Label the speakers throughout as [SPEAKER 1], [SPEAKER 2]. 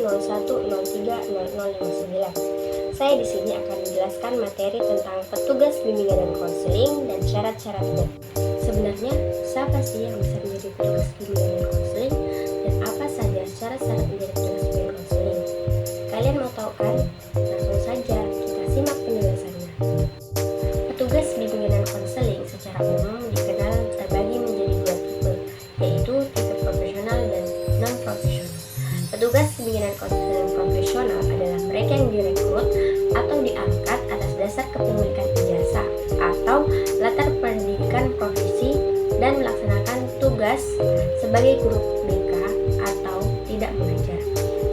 [SPEAKER 1] 01030059. Saya di sini akan menjelaskan materi tentang petugas bimbingan dan konseling dan syarat-syaratnya. Sebenarnya, siapa sih yang bisa menjadi petugas bimbingan dan konseling, dan apa saja syarat-syarat menjadi petugas bimbingan dan konseling? Kalian mau tahu kan? Langsung saja kita simak penjelasannya. Petugas bimbingan dan konseling secara umum dikenal terbagi menjadi dua tipe, yaitu tipe profesional dan non-profesional. Petugas bimbingan dan konseling profesional adalah mereka yang direkrut atau diangkat atas dasar kepemilikan ijazah atau latar pendidikan profesi dan melaksanakan tugas sebagai guru BK atau tidak mengajar.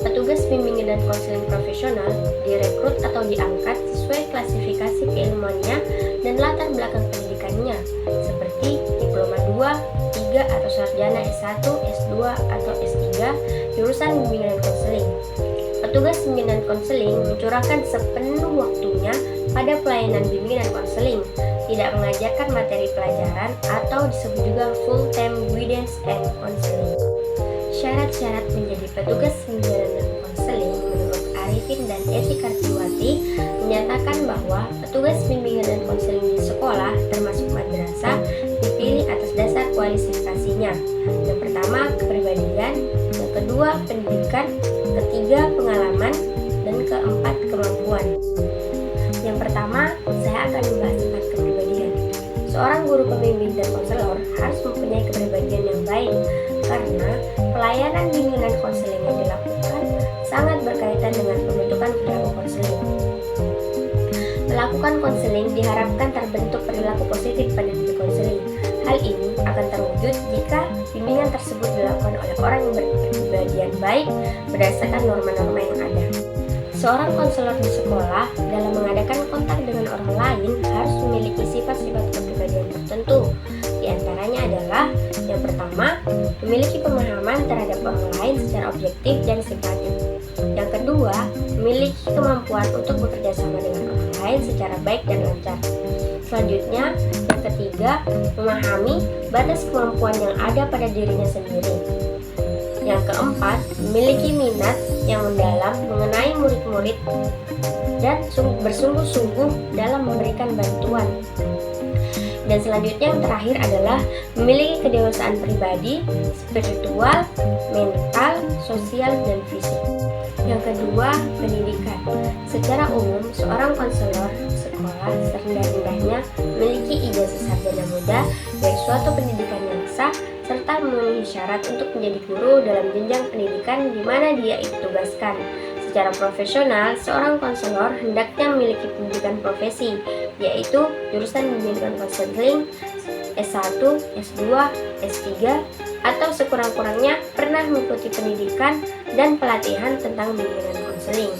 [SPEAKER 1] Petugas bimbingan dan konseling profesional direkrut atau diangkat sesuai klasifikasi keilmuannya dan latar belakang pendidikannya, seperti diploma 2, 3 atau sarjana S1, S2 atau S3, jurusan bimbingan dan konseling. Petugas bimbingan dan konseling mencurahkan sepenuh waktunya pada pelayanan bimbingan dan konseling, tidak mengajarkan materi pelajaran atau disebut juga full-time guidance and counseling. Syarat-syarat menjadi petugas bimbingan dan konseling menurut Arifin dan Eti Kartiwati menyatakan bahwa petugas bimbingan dan konseling di sekolah termasuk madrasah dipilih atas dasar kualifikasinya. Yang pertama, kepribadian, yang kedua, pendidikan, ketiga, pengalaman, dan keempat, kemampuan. Yang pertama, saya akan membahas tentang kepribadian. Seorang guru pembimbing dan konselor harus mempunyai kepribadian yang baik, karena pelayanan bimbingan dan konseling yang dilakukan sangat berkaitan dengan pembentukan perilaku konseling. Melakukan konseling diharapkan terbentuk perilaku positif pada diri konseling. Hal ini akan terwujud jika bimbingan tersebut dilakukan oleh orang yang berkepribadian baik berdasarkan norma-norma yang ada. Seorang konselor di sekolah dalam mengadakan kontak dengan orang lain harus memiliki sifat-sifat kepribadian tertentu. Di antaranya adalah yang pertama, memiliki pemahaman terhadap orang lain secara objektif dan simpatik. Yang kedua, memiliki kemampuan untuk bekerja sama dengan orang lain secara baik dan lancar. Selanjutnya, yang ketiga, memahami batas kemampuan yang ada pada dirinya sendiri. Yang keempat, memiliki minat yang mendalam mengenai murid-murid dan bersungguh-sungguh dalam memberikan bantuan. Dan selanjutnya yang terakhir adalah memiliki kedewasaan pribadi, spiritual, mental, sosial, dan fisik. Yang kedua, pendidikan. Secara umum, seorang konselor sekolah serendah-rendahnya memiliki ijazah sarjana muda dari suatu pendidikan yang sah serta memenuhi syarat untuk menjadi guru dalam jenjang pendidikan di mana dia ditugaskan. Secara profesional, seorang konselor hendaknya memiliki pendidikan profesi, yaitu jurusan bimbingan konseling S1, S2, S3, atau sekurang-kurangnya pernah mengikuti pendidikan dan pelatihan tentang bimbingan konseling.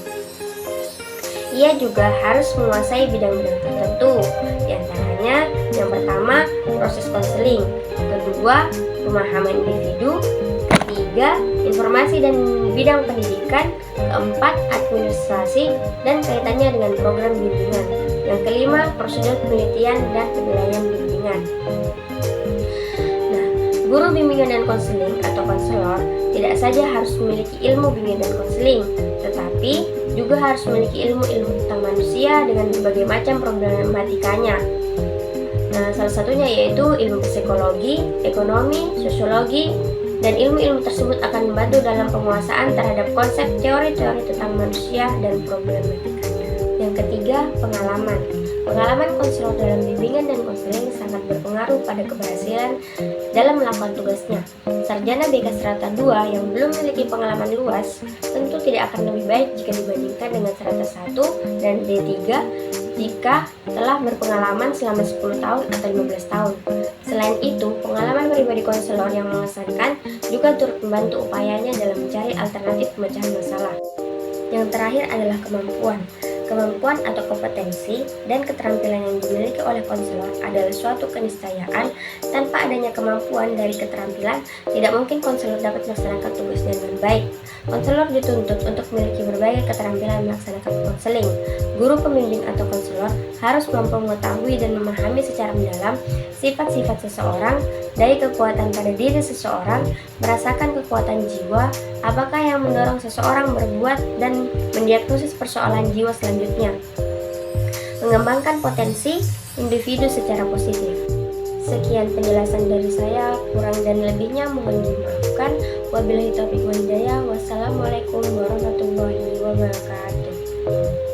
[SPEAKER 1] Ia juga harus menguasai bidang-bidang tertentu, di antaranya yang pertama, proses konseling, kedua, pemahaman individu, ketiga, informasi dan bidang pendidikan, keempat, administrasi dan kaitannya dengan program bimbingan, yang kelima, prosedur penelitian dan penilaian bimbingan. Nah, guru bimbingan dan konseling atau konselor tidak saja harus memiliki ilmu bimbingan dan konseling, tetapi juga harus memiliki ilmu-ilmu tentang manusia dengan berbagai macam problematikanya. Nah, salah satunya yaitu ilmu psikologi, ekonomi, sosiologi, dan ilmu-ilmu tersebut akan membantu dalam penguasaan terhadap konsep teori-teori tentang manusia dan problematikanya. Yang ketiga, pengalaman. Pengalaman konselor dalam bimbingan dan konseling sangat berpengaruh pada keberhasilan dalam melakukan tugasnya. Sarjana BK Strata 2 yang belum memiliki pengalaman luas tentu tidak akan lebih baik jika dibandingkan dengan Strata 1 dan D3 jika telah berpengalaman selama 10 tahun atau 15 tahun. Selain itu, pengalaman pribadi konselor yang mengesankan juga turut membantu upayanya dalam mencari alternatif pemecahan masalah. Yang terakhir adalah kemampuan. Kemampuan atau kompetensi dan keterampilan yang dimiliki oleh konselor adalah suatu keniscayaan. Tanpa adanya kemampuan dari keterampilan, tidak mungkin konselor dapat melaksanakan tugasnya dengan baik. Konselor dituntut untuk memiliki berbagai keterampilan melaksanakan konseling. Guru pembimbing atau konselor harus mampu mengetahui dan memahami secara mendalam sifat-sifat seseorang, dari kekuatan pada diri seseorang, merasakan kekuatan jiwa, apakah yang mendorong seseorang berbuat, dan mendiagnosis persoalan jiwa selanjutnya. Mengembangkan potensi individu secara positif. Sekian penjelasan dari saya, kurang dan lebihnya mohon dimaafkan. Wabillahi taufiq wal hidayah. Wassalamualaikum warahmatullahi wabarakatuh.